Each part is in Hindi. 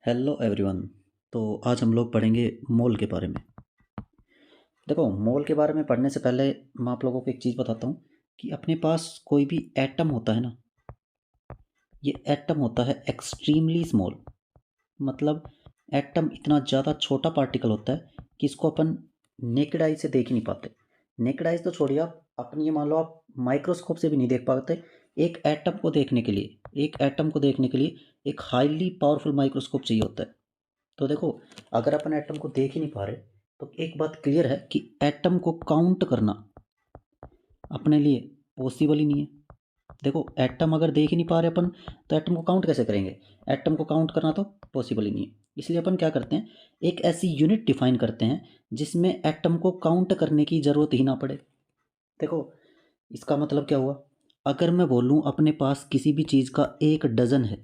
Hello everyone. तो आज हम लोग पढ़ेंगे मोल के बारे में। देखो, मोल के बारे में पढ़ने से पहले मैं आप लोगों को एक चीज़ बताता हूँ कि अपने पास कोई भी एटम होता है ना, ये एटम होता है एक्सट्रीमली स्मॉल। मतलब एटम इतना ज़्यादा छोटा पार्टिकल होता है कि इसको अपन नेकेड आई से देख ही नहीं पाते। नेकेड आई तो छोड़िए, आप अपनी ये मान लो आप माइक्रोस्कोप से भी नहीं देख पाते। एक एटम को देखने के लिए एक हाईली पावरफुल माइक्रोस्कोप चाहिए होता है। तो देखो, अगर अपन एटम को देख ही नहीं पा रहे तो एक बात क्लियर है कि एटम को काउंट करना अपने लिए पॉसिबल ही नहीं है। देखो, एटम अगर देख ही नहीं पा रहे अपन तो एटम को काउंट कैसे करेंगे? एटम को काउंट करना तो पॉसिबल ही नहीं है। इसलिए अपन क्या करते हैं, एक ऐसी यूनिट डिफाइन करते हैं जिसमें एटम को काउंट करने की ज़रूरत ही ना पड़े। देखो, इसका मतलब क्या हुआ? अगर मैं बोलूँ अपने पास किसी भी चीज़ का 1 डज़न है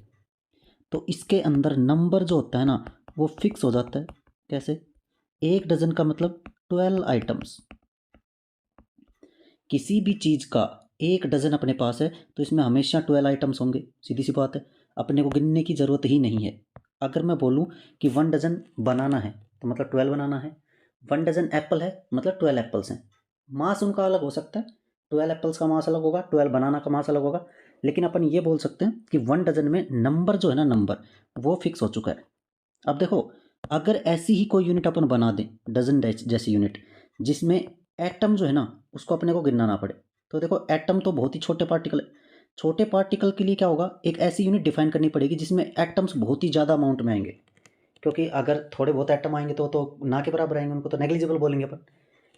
तो इसके अंदर नंबर जो होता है ना, वो फिक्स हो जाता है। कैसे? 1 डज़न का मतलब 12 आइटम्स। किसी भी चीज़ का 1 डज़न अपने पास है तो इसमें हमेशा 12 आइटम्स होंगे। सीधी सी बात है, अपने को गिनने की ज़रूरत ही नहीं है। अगर मैं बोलूँ कि 1 डज़न बनाना है तो मतलब 12 बनाना है। 1 डज़न एप्पल है मतलब 12 एप्पल्स हैं। मास उनका अलग हो सकता है, 12 एप्पल्स का मास अलग होगा, 12 बनाना का मास अलग होगा। लेकिन अपन ये बोल सकते हैं कि 1 डज़न में नंबर जो है ना, नंबर वो फिक्स हो चुका है। अब देखो, अगर ऐसी ही कोई यूनिट अपन बना दें, डजन जैसी यूनिट, जिसमें एटम जो है ना उसको अपने को गिनना ना पड़े, तो देखो एटम तो बहुत ही छोटे पार्टिकल है। छोटे पार्टिकल के लिए क्या होगा, एक ऐसी यूनिट डिफाइन करनी पड़ेगी जिसमें एटम्स बहुत ही ज़्यादा अमाउंट में आएंगे। क्योंकि अगर थोड़े बहुत एटम आएंगे तो ना के बराबर आएंगे, उनको तो नेग्लिजिबल बोलेंगे अपन।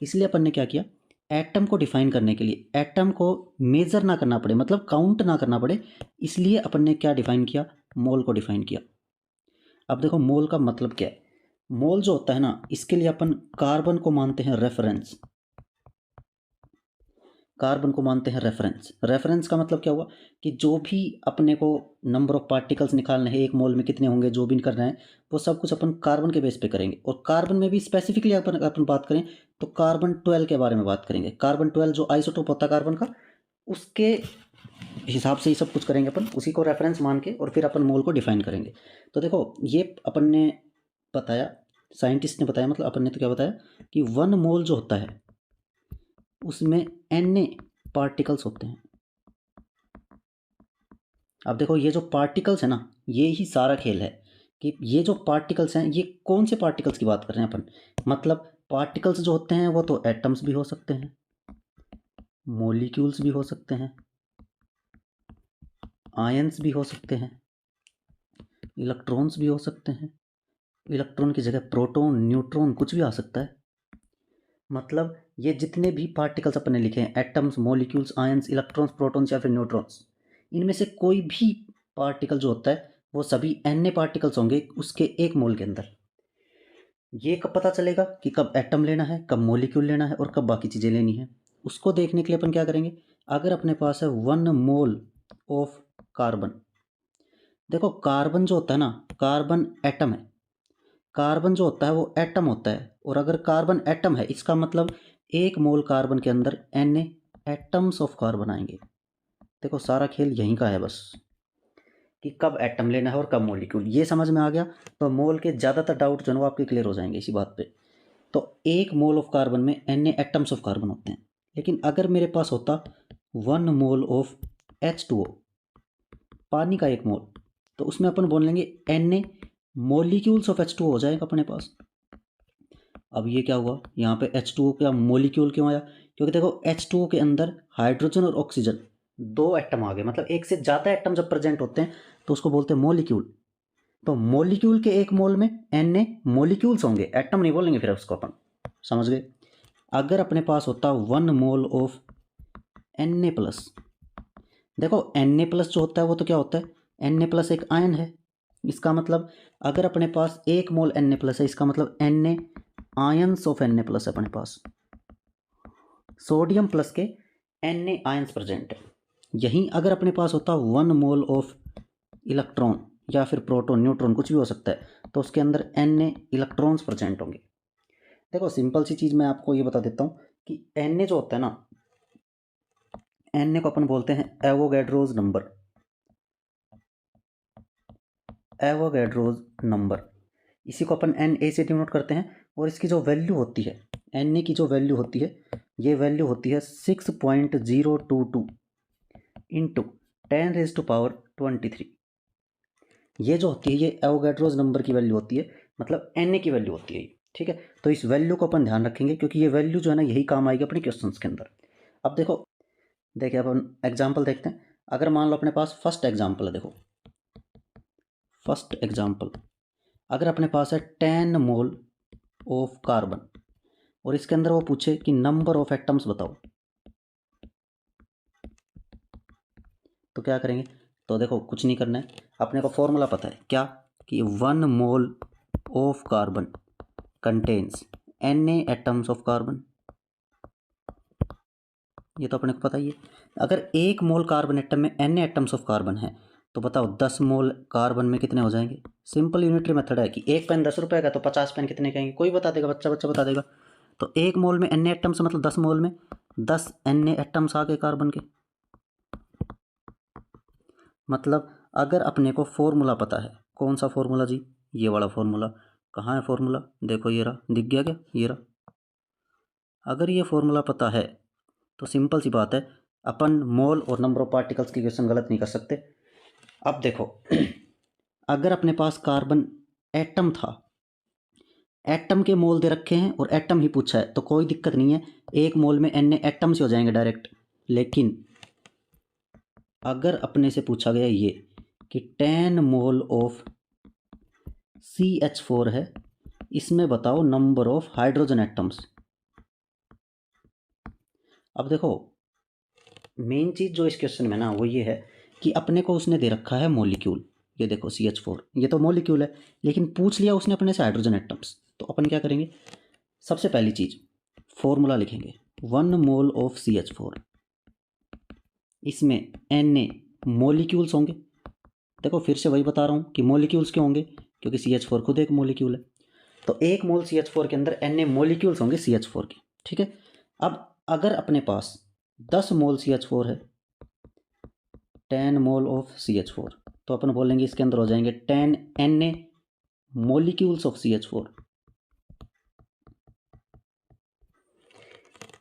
इसलिए अपन ने क्या किया, एटम को डिफाइन करने के लिए एटम को मेज़र ना करना पड़े, मतलब काउंट ना करना पड़े, इसलिए अपन ने क्या डिफाइन किया, मोल को डिफाइन किया। अब देखो, मोल का मतलब क्या है। मोल जो होता है ना, इसके लिए अपन कार्बन को मानते हैं रेफरेंस। कार्बन को मानते हैं रेफरेंस। रेफरेंस का मतलब क्या हुआ कि जो भी अपने को नंबर ऑफ पार्टिकल्स निकालने हैं, एक मोल में कितने होंगे, जो भी करना है, वो सब कुछ अपन कार्बन के बेस पे करेंगे। और कार्बन में भी स्पेसिफिकली अपन बात करें तो कार्बन 12 के बारे में बात करेंगे। कार्बन 12 जो आइसोटोप होता है कार्बन का, उसके हिसाब से ही सब कुछ करेंगे अपन, उसी को रेफरेंस मान के, और फिर अपन मोल को डिफाइन करेंगे। तो देखो, ये अपन ने बताया, साइंटिस्ट ने बताया, मतलब अपन ने तो क्या बताया कि 1 मोल जो होता है उसमें एन पार्टिकल्स होते हैं। अब देखो, ये जो पार्टिकल्स है ना, ये ही सारा खेल है कि ये जो पार्टिकल्स हैं, ये कौन से पार्टिकल्स की बात कर रहे हैं अपन। मतलब पार्टिकल्स जो होते हैं वो तो एटम्स भी हो सकते हैं, मॉलिक्यूल्स भी हो सकते हैं, आयंस भी हो सकते हैं, इलेक्ट्रॉन्स भी हो सकते हैं। इलेक्ट्रॉन की जगह प्रोटॉन, न्यूट्रॉन, कुछ भी आ सकता है। मतलब ये जितने भी पार्टिकल्स अपने लिखे हैं, atoms, molecules, ions, electrons, protons या फिर न्यूट्रॉन्स, इनमें से कोई भी पार्टिकल जो होता है वो सभी एन पार्टिकल्स होंगे उसके 1 मोल के अंदर। ये कब पता चलेगा कि कब एटम लेना है, कब मॉलिक्यूल लेना है और कब बाकी चीज़ें लेनी है, उसको देखने के लिए अपन क्या करेंगे। अगर अपने पास है 1 मोल ऑफ कार्बन। देखो, कार्बन जो होता है ना, कार्बन एटम है। कार्बन जो होता है वो एटम होता है, और अगर कार्बन एटम है इसका मतलब 1 मोल कार्बन के अंदर एन एटम्स ऑफ कार्बन आएंगे। देखो, सारा खेल यहीं का है बस, कि कब एटम लेना है और कब मॉलिक्यूल। ये समझ में आ गया तो मोल के ज़्यादातर डाउट जो है वो आपके क्लियर हो जाएंगे इसी बात पे। तो 1 मोल ऑफ कार्बन में एन एटम्स ऑफ कार्बन होते हैं। लेकिन अगर मेरे पास होता 1 मोल ऑफ H2O, पानी का 1 मोल, तो उसमें अपन बोल लेंगे एन मॉलिक्यूल्स ऑफ H2O हो जाएगा अपने पास। अब ये क्या हुआ, यहाँ पे H2O का मोलिक्यूल क्यों आया? क्योंकि देखो, H2O के अंदर हाइड्रोजन और ऑक्सीजन 2 एटम आ गए, मतलब एक से ज़्यादा एटम जब प्रेजेंट होते हैं तो उसको बोलते हैं मोलिक्यूल। तो मोलिक्यूल के 1 मोल में एन मोलिक्यूल्स होंगे, एटम नहीं बोलेंगे फिर उसको अपन। समझ गए? अगर अपने पास होता 1 मोल ऑफ Na+, देखो Na+ जो होता है वो तो क्या होता है, Na+ एक आयन है। इसका मतलब अगर अपने पास 1 मोल Na+ है, इसका मतलब Na आयंस ऑफ Na+ है अपने पास। सोडियम प्लस के Na आयंस प्रेजेंट है। यहीं अगर अपने पास होता 1 मोल ऑफ इलेक्ट्रॉन या फिर प्रोटॉन, न्यूट्रॉन, कुछ भी हो सकता है, तो उसके अंदर Na इलेक्ट्रॉन्स प्रेजेंट होंगे। देखो, सिंपल सी चीज़ मैं आपको ये बता देता हूँ कि Na जो होता है ना, Na को अपन बोलते हैं एवोगैड्रोज नंबर। एवोगैड्रोज नंबर, इसी को अपन Na से डिनोट करते हैं। और इसकी जो वैल्यू होती है, Na की जो वैल्यू होती है, ये वैल्यू होती है 6.022 इंटू 10⁻23। ये जो होती है ये एवोगैड्रोज नंबर की वैल्यू होती है, मतलब Na की वैल्यू होती है ये, ठीक है। तो इस वैल्यू को अपन ध्यान रखेंगे क्योंकि ये वैल्यू जो है ना यही काम आएगी अपने क्वेश्चंस के अंदर। अब देखिए अपन एग्जाम्पल देखते हैं। अगर मान लो अपने पास फर्स्ट एग्जाम्पल है, देखो फर्स्ट एग्जाम्पल, अगर अपने पास है 10 मोल ऑफ कार्बन और इसके अंदर वो पूछे कि नंबर ऑफ एटम्स बताओ, तो क्या करेंगे? तो देखो कुछ नहीं करना है, अपने को फॉर्मूला पता है क्या, कि 1 mole of carbon contains Na atoms of carbon, ये तो अपने को पता ही है। अगर 1 मोल कार्बन एटम में Na एटम्स ऑफ कार्बन है तो बताओ 10 मोल कार्बन में कितने हो जाएंगे? सिंपल यूनिटरी मेथड है कि एक पेन 10 रुपये का तो 50 पेन कितने कहेंगे, कोई बता देगा, बच्चा बता देगा। तो 1 मोल में Na एटम्स मतलब 10 मोल में 10 Na एटम्स आ गए कार्बन के। मतलब अगर अपने को फॉर्मूला पता है, कौन सा फॉर्मूला जी? ये वाला फॉर्मूला। कहाँ है फॉर्मूला? देखो ये रहा, दिख गया क्या? ये रहा। अगर ये फॉर्मूला पता है तो सिंपल सी बात है, अपन मोल और नंबर ऑफ पार्टिकल्स की क्वेश्चन गलत नहीं कर सकते। अब देखो अगर अपने पास कार्बन एटम था, एटम के मोल दे रखे हैं और एटम ही पूछा है तो कोई दिक्कत नहीं है, 1 मोल में Na एटम से हो जाएंगे डायरेक्ट। लेकिन अगर अपने से पूछा गया ये कि 10 मोल ऑफ CH4 है, इसमें बताओ नंबर ऑफ हाइड्रोजन एटम्स। अब देखो मेन चीज़ जो इस क्वेश्चन में ना वो ये है कि अपने को उसने दे रखा है मॉलिक्यूल, ये देखो CH4, ये तो मॉलिक्यूल है, लेकिन पूछ लिया उसने अपने से हाइड्रोजन एटम्स। तो अपन क्या करेंगे, सबसे पहली चीज़ फॉर्मूला लिखेंगे 1 मोल ऑफ CH4, इसमें Na मॉलिक्यूल्स होंगे। देखो फिर से वही बता रहा हूँ कि मॉलिक्यूल्स क्यों होंगे, क्योंकि CH4 खुद एक मॉलिक्यूल है। तो 1 मोल CH4 के अंदर Na मॉलिक्यूल्स होंगे CH4 के, ठीक है। अब अगर अपने पास 10 मोल CH4 है, 10 मोल ऑफ CH4, तो अपन बोलेंगे इसके अंदर हो जाएंगे 10 Na मॉलिक्यूल्स ऑफ CH4।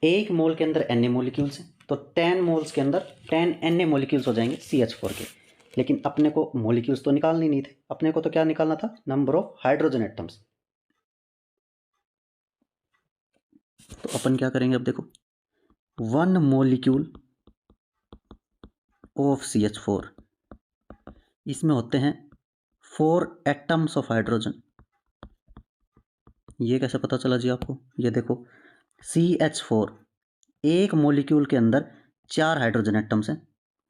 1 मोल के अंदर Na मॉलिक्यूल्स हैं तो 10 मोल्स के अंदर 10 Na मॉलिक्यूल्स हो जाएंगे CH4 के। लेकिन अपने को मॉलिक्यूल्स तो निकालने नहीं थे, अपने को तो क्या निकालना था, नंबर ऑफ हाइड्रोजन एटम्स। तो अपन क्या करेंगे, अब देखो 1 मॉलिक्यूल ऑफ CH4, इसमें होते हैं 4 एटम्स ऑफ हाइड्रोजन। ये कैसे पता चला जी आपको? ये देखो CH4, एक मॉलिक्यूल के अंदर 4 हाइड्रोजन एटम्स हैं,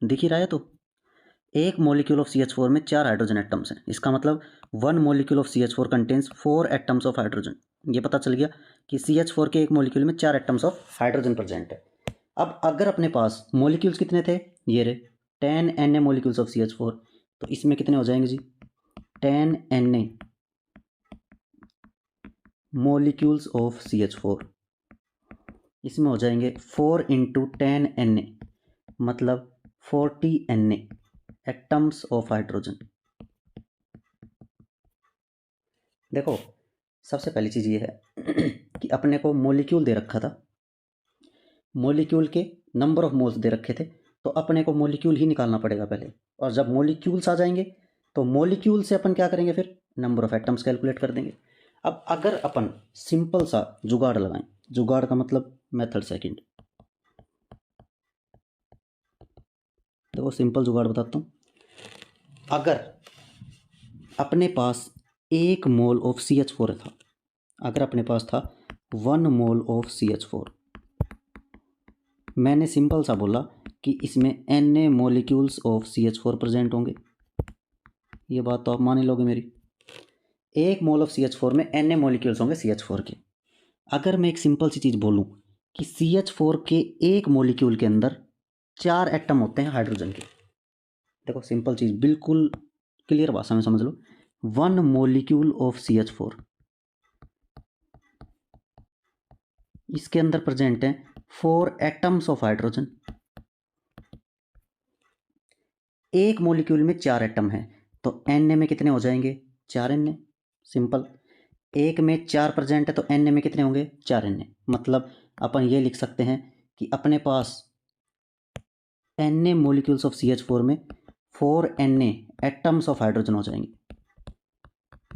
दिख ही रहा है। तो एक मॉलिक्यूल ऑफ CH4 में 4 हाइड्रोजन एटम्स हैं, इसका मतलब 1 molecule of CH4 contains 4 atoms of hydrogen. ये पता चल गया कि CH4 के एक मॉलिक्यूल में 4 एटम्स ऑफ हाइड्रोजन प्रेजेंट है। अब अगर अपने पास मॉलिक्यूल्स कितने थे, ये रहे 10 Na मॉलिक्यूल्स ऑफ CH4, तो इसमें कितने हो जाएंगे जी, 10 Na मॉलिक्यूल्स ऑफ CH4, इसमें हो जाएंगे 4 इंटू 10 Na, मतलब 40 Na एटम्स ऑफ हाइड्रोजन। देखो सबसे पहली चीज़ ये है कि अपने को मॉलिक्यूल दे रखा था, मॉलिक्यूल के नंबर ऑफ मोल्स दे रखे थे, तो अपने को मॉलिक्यूल ही निकालना पड़ेगा पहले। और जब मॉलिक्यूल्स आ जाएंगे तो मॉलिक्यूल से अपन क्या करेंगे, फिर नंबर ऑफ एटम्स कैलकुलेट कर देंगे। अब अगर अपन सिंपल सा जुगाड़ लगाएं, जुगाड़ का मतलब मेथड सेकंड, देखो सिंपल जुगाड़ बताता हूँ। अगर अपने पास 1 मोल ऑफ CH4 था, अगर अपने पास था 1 मोल ऑफ CH4, मैंने सिंपल सा बोला कि इसमें Na molecules of CH4 present होंगे, ये बात तो आप मान ही लोगे मेरी। 1 मोल ऑफ CH4 में Na मॉलिक्यूल्स होंगे CH4 के। अगर मैं एक सिंपल सी चीज़ बोलूँ कि CH4 के एक मॉलिक्यूल के अंदर 4 एटम होते हैं हाइड्रोजन के, देखो सिंपल चीज़ बिल्कुल क्लियर भाषा में समझ लो, 1 मॉलिक्यूल ऑफ CH4, इसके अंदर प्रेजेंट हैं 4 एटम्स ऑफ हाइड्रोजन। एक मॉलिक्यूल में 4 एटम हैं, तो एन में कितने हो जाएंगे, 4 एन। सिंपल। एक में 4 प्रेजेंट है तो एन में कितने होंगे, 4 एन। मतलब अपन ये लिख सकते हैं कि अपने पास एन मोलिक्यूल्स ऑफ CH4 में 4 एन एटम्स ऑफ हाइड्रोजन हो जाएंगे।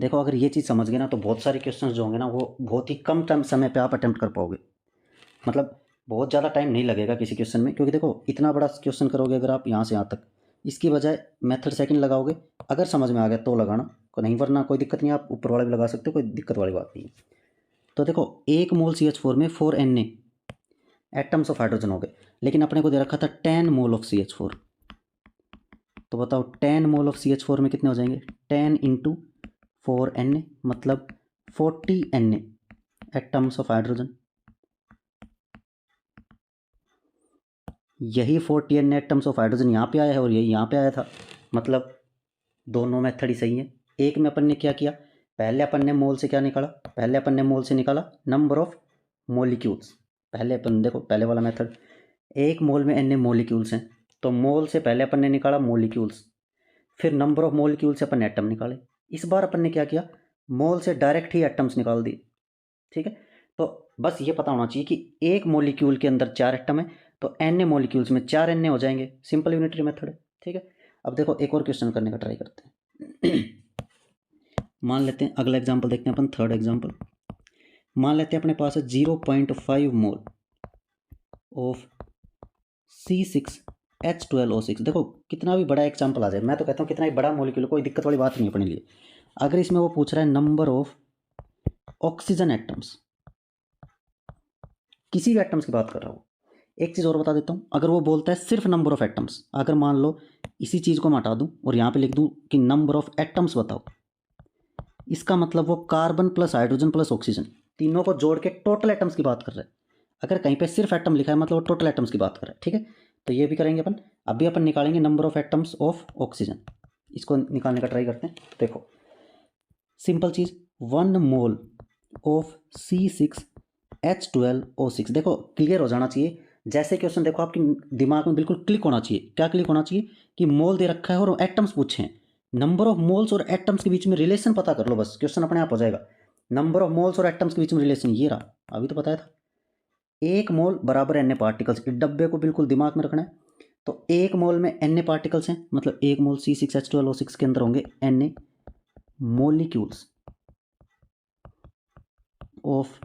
देखो अगर ये चीज़ समझ गए ना तो बहुत सारे क्वेश्चंस जो होंगे ना वो बहुत ही कम टाइम समय पे आप अटेम्प्ट कर पाओगे। मतलब बहुत ज़्यादा टाइम नहीं लगेगा किसी क्वेश्चन में, क्योंकि देखो इतना बड़ा क्वेश्चन करोगे अगर आप यहाँ से यहाँ तक, इसकी बजाय मेथड सेकंड लगाओगे। अगर समझ में आ गया तो लगाना, को नहीं वरना कोई दिक्कत नहीं, आप ऊपर वाला भी लगा सकते हो, कोई दिक्कत वाली बात नहीं है। तो देखो 1 मोल CH4 में 4 एन एटम्स ऑफ हाइड्रोजन हो गए, लेकिन अपने को दे रखा था 10 मोल ऑफ CH4। तो बताओ 10 मोल ऑफ CH4 में कितने हो जाएंगे, 10 इंटू 4 एन मतलब 40 एन एटम्स ऑफ हाइड्रोजन। यही 40 एन एटम्स ऑफ हाइड्रोजन यहाँ पे आया है और यही यहाँ पे आया था। मतलब दोनों मेथड ही सही है। एक में अपन ने क्या किया, पहले अपन ने मोल से क्या निकाला, पहले अपन ने मोल से निकाला नंबर ऑफ मोलिक्यूल्स। पहले अपन देखो पहले वाला मेथड, एक मोल में एन मोलिक्यूल्स हैं तो मोल से पहले अपन ने निकाला मोलिक्यूल्स, फिर नंबर ऑफ मोलिक्यूल से अपन ने एटम निकाले। इस बार अपन ने क्या किया, मोल से डायरेक्ट ही एटम्स निकाल दिए। ठीक है, तो बस ये पता होना चाहिए कि एक मोलिक्यूल के अंदर 4 एटम है तो एन मोलिक्यूल्स में 4 एन हो जाएंगे। सिंपल यूनिटरी मेथड है। ठीक है, अब देखो एक और क्वेश्चन करने का ट्राई करते हैं। मान लेते हैं अगला एग्जाम्पल देखते हैं अपन, थर्ड एग्जाम्पल। मान लेते हैं अपने पास है 0.5 मोल ऑफ C6H12O6। देखो कितना भी बड़ा एग्जाम्पल आ जाए, मैं तो कहता हूँ कितना भी बड़ा मॉलिक्यूल, कोई दिक्कत वाली बात नहीं है अपने लिए। अगर इसमें वो पूछ रहा है नंबर ऑफ ऑक्सीजन एटम्स, किसी भी एटम्स की बात कर रहा हूँ। एक चीज़ और बता देता हूँ, अगर वो बोलता है सिर्फ नंबर ऑफ एटम्स, अगर मान लो इसी चीज़ को मैं हटा दूँ और यहाँ पे लिख दूँ कि नंबर ऑफ एटम्स बताओ, इसका मतलब वो carbon plus hydrogen plus oxygen तीनों को जोड़ के टोटल एटम्स की बात कर रहा है। अगर कहीं पे सिर्फ एटम लिखा है मतलब वो टोटल एटम्स की बात कर रहा है। ठीक है, तो ये भी करेंगे अपन। अभी अपन निकालेंगे number of atoms of oxygen, इसको निकालने का ट्राई करते हैं। देखो simple cheese, 1 mole of C6H12O6। देखो क्लियर हो जाना चाहिए, जैसे क्वेश्चन देखो आपके दिमाग में बिल्कुल क्लिक होना चाहिए। क्या क्लिक होना चाहिए कि मोल दे रखा है और एटम्स पूछे हैं, नंबर ऑफ मोल्स और एटम्स के बीच में रिलेशन पता कर लो, बस क्वेश्चन अपने आप हो जाएगा। नंबर ऑफ मोल्स और एटम्स के बीच में रिलेशन ये रहा, अभी तो बताया था। 1 मोल बराबर एन पार्टिकल्स, इस डब्बे को बिल्कुल दिमाग में रखना है। तो 1 मोल में एन पार्टिकल्स हैं, मतलब 1 मोल C6H12O6 के अंदर होंगे एन मोलिक्यूल्स ऑफ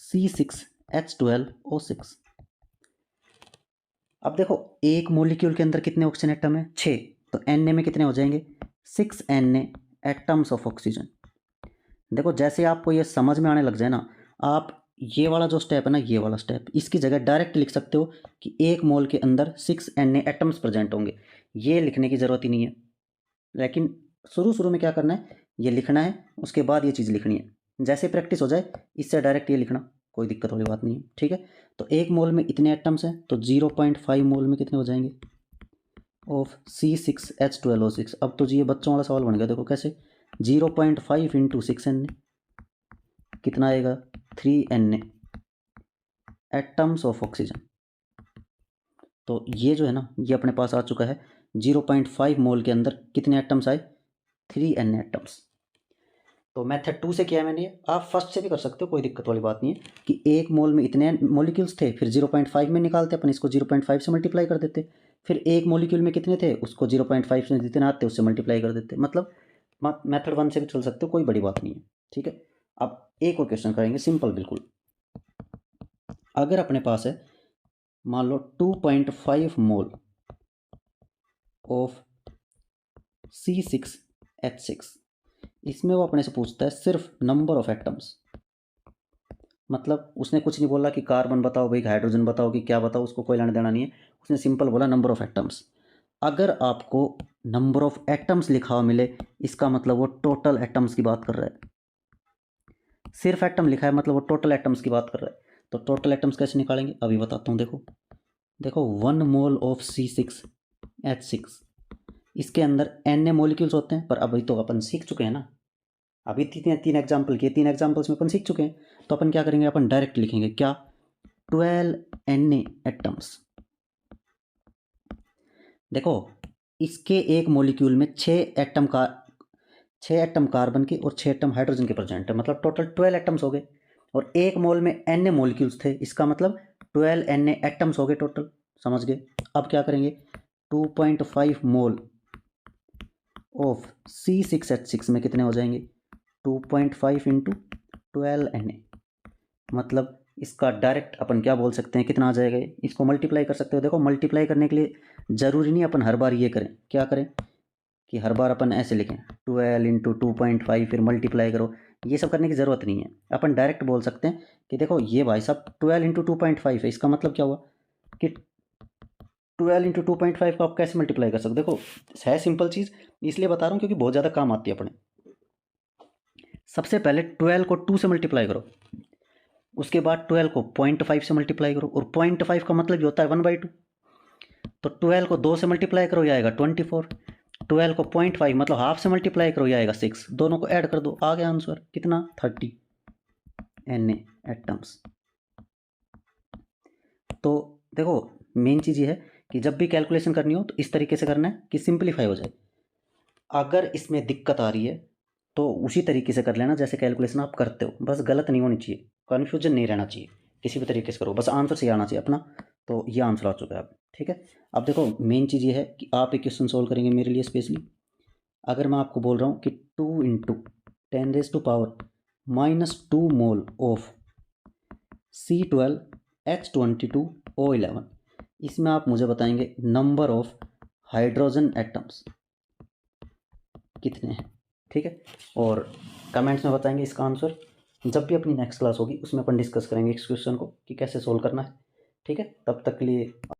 C6H12O6। अब देखो एक मोलिक्यूल के अंदर कितने ऑक्सीजन एटम है, 6, तो एन में कितने हो जाएंगे, 6 एन एटम्स ऑफ ऑक्सीजन। देखो जैसे आपको ये समझ में आने लग जाए ना, आप ये वाला जो स्टेप है ना, ये वाला स्टेप, इसकी जगह डायरेक्ट लिख सकते हो कि 1 मोल के अंदर 6 एन एटम्स प्रेजेंट होंगे। ये लिखने की ज़रूरत ही नहीं है, लेकिन शुरू शुरू में क्या करना है, ये लिखना है, उसके बाद ये चीज़ लिखनी है। जैसे प्रैक्टिस हो जाए इससे डायरेक्ट ये लिखना, कोई दिक्कत वाली बात नहीं है। ठीक है, तो 1 मोल में इतने एटम्स हैं तो 0.5 मोल में कितने हो जाएंगे ऑफ C6H12O6। अब तो जी ये बच्चों वाला सवाल बन गया। देखो कैसे, 0.5 इंटू 6 एन कितना आएगा, 3 एन एटम्स ऑफ ऑक्सीजन। तो ये जो है ना ये अपने पास आ चुका है। 0.5 मोल के अंदर कितने एटम्स आए, 3 एन एटम्स। तो मेथड 2 से किया है मैंने, आप फर्स्ट से भी कर सकते हो, कोई दिक्कत वाली बात नहीं है कि 1 मोल में इतने मॉलिक्यूल्स थे, फिर 0.5 में निकालते अपन, इसको 0.5 से मल्टीप्लाई कर देते, फिर 1 मॉलिक्यूल में कितने थे उसको 0.5 से जितने आते उससे मल्टीप्लाई कर देते। मतलब मेथड 1 से भी चल सकते हो, कोई बड़ी बात नहीं है। ठीक है, अब एक और क्वेश्चन करेंगे सिंपल बिल्कुल। अगर अपने पास है मान लो 2.5 मोल ऑफ C6H6, इसमें वो अपने से पूछता है सिर्फ नंबर ऑफ एटम्स। मतलब उसने कुछ नहीं बोला कि कार्बन बताओ भाई, हाइड्रोजन बताओ कि क्या बताओ, उसको कोई लेना देना नहीं है। उसने सिंपल बोला नंबर ऑफ एटम्स। अगर आपको नंबर ऑफ एटम्स लिखा हुआ मिले इसका मतलब वो टोटल एटम्स की बात कर रहा है। सिर्फ एटम लिखा है मतलब वो टोटल एटम्स की बात कर रहा है। तो टोटल एटम्स कैसे निकालेंगे अभी बताता हूँ। देखो देखो 1 मोल ऑफ C6H6, इसके अंदर एन मॉलिक्यूल्स होते हैं, पर अभी तो अपन सीख चुके हैं ना, अभी तीन एग्जाम्पल किए, 3 एग्जाम्पल्स में अपन सीख चुके हैं। तो अपन क्या करेंगे, अपन डायरेक्ट लिखेंगे क्या, 12 एन एटम्स। देखो इसके एक मॉलिक्यूल में 6 एटम कार्बन के और 6 एटम हाइड्रोजन के प्रेजेंट है, मतलब टोटल 12 एटम्स हो गए। और एक मोल में Na मॉलिक्यूल्स थे, इसका मतलब 12 Na एटम्स हो गए टोटल। समझ गए? अब क्या करेंगे, 2.5 मोल ऑफ C6H6 में कितने हो जाएंगे, 2.5 इंटू 12 Na, मतलब इसका डायरेक्ट अपन क्या बोल सकते हैं, कितना आ जाएगा, इसको मल्टीप्लाई कर सकते हो। देखो मल्टीप्लाई करने के लिए ज़रूरी नहीं अपन हर बार ये करें, क्या करें कि हर बार अपन ऐसे लिखें 12 इंटू 2.5 फिर मल्टीप्लाई करो, ये सब करने की ज़रूरत नहीं है। अपन डायरेक्ट बोल सकते हैं कि देखो ये भाई साहब 12 इंटू 2.5 है, इसका मतलब क्या हुआ कि 12 इंटू 2.5 को आप कैसे मल्टीप्लाई कर सकते हो। देखो है सिंपल चीज़, इसलिए बता रहा हूँ क्योंकि बहुत ज़्यादा काम आती है अपने। सबसे पहले 12 को 2 से मल्टीप्लाई करो, उसके बाद 12 को 0.5 से मल्टीप्लाई करो, और 0.5 का मतलब ये होता है 1/2। तो 12 को 2 से मल्टीप्लाई करो, ये आएगा 24। 12 को 0.5 मतलब हाफ से मल्टीप्लाई करो, ये आएगा 6। दोनों को ऐड कर दो, आ गया आंसर कितना, 30 Na एटम्स। तो देखो मेन चीज़ ये है कि जब भी कैलकुलेशन करनी हो तो इस तरीके से करना है कि सिंप्लीफाई हो जाए। अगर इसमें दिक्कत आ रही है तो उसी तरीके से कर लेना जैसे कैलकुलेशन आप करते हो, बस गलत नहीं होनी चाहिए, कन्फ्यूजन नहीं रहना चाहिए, किसी भी तरीके से करो, बस आंसर सही आना चाहिए अपना। तो ये आंसर आ चुका है अब, ठीक है। अब देखो मेन चीज़ ये है कि आप एक क्वेश्चन सोल्व करेंगे मेरे लिए स्पेशली। अगर मैं आपको बोल रहा हूँ कि 2 इंटू 10⁻⁻² मोल ऑफ C12H22O11, इसमें आप मुझे बताएंगे नंबर ऑफ हाइड्रोजन एटम्स कितने हैं, ठीक है। और कमेंट्स में बताएंगे इसका आंसर। जब भी अपनी नेक्स्ट क्लास होगी उसमें अपन डिस्कस करेंगे इस क्वेश्चन को कि कैसे सोल्व करना है, ठीक है। तब तक के लिए